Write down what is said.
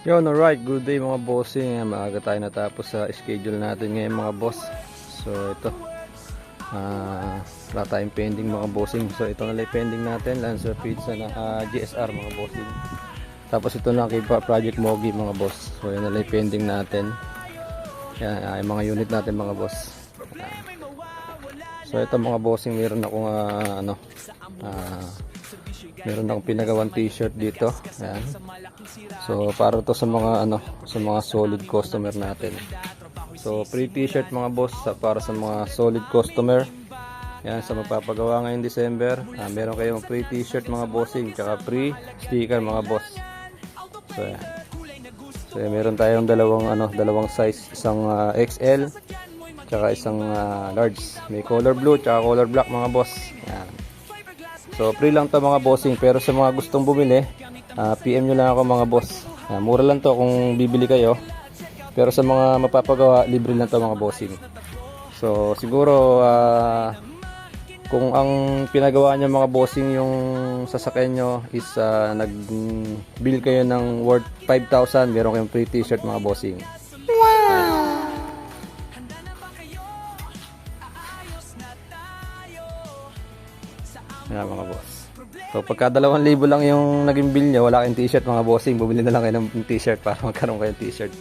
Yun, alright, good day mga bossing. Maaga tayo natapos sa schedule natin ngayon mga boss. So ito, wala tayong pending mga bossing. So ito na lang pending natin, Lancer Pizza na GSR mga bossing. Tapos ito na kay Project Mogi mga boss. So yun na lang pending natin. Yan, yung mga unit natin mga boss. So ito mga bossing, meron akong meron akong pinagawang t-shirt dito. Ayan. So para to sa mga sa mga solid customer natin. So free t-shirt mga boss para sa mga solid customer. Yan, sa magpapagawa ngayong December, meron kayong free t-shirt mga bossing, tsaka free sticker mga boss. So yan. So meron tayong dalawang size, isang XL tsaka isang large. May color blue tsaka color black mga boss. Yan. So free lang to mga bossing, pero sa mga gustong bumili, PM nyo lang ako mga boss. Mura lang to kung bibili kayo, pero sa mga mapapagawa, libre lang to mga bossing. So siguro kung ang pinagawa nyo mga bossing yung sasakyan nyo is nag-bill kayo ng worth 5,000, meron kayong free t-shirt mga bossing. Yan mga boss. So pagka 2,000 lang yung naging bill nyo, wala kayong t-shirt mga bossing, bumili na lang kayo ng t-shirt para magkaroon kayo ng t-shirt.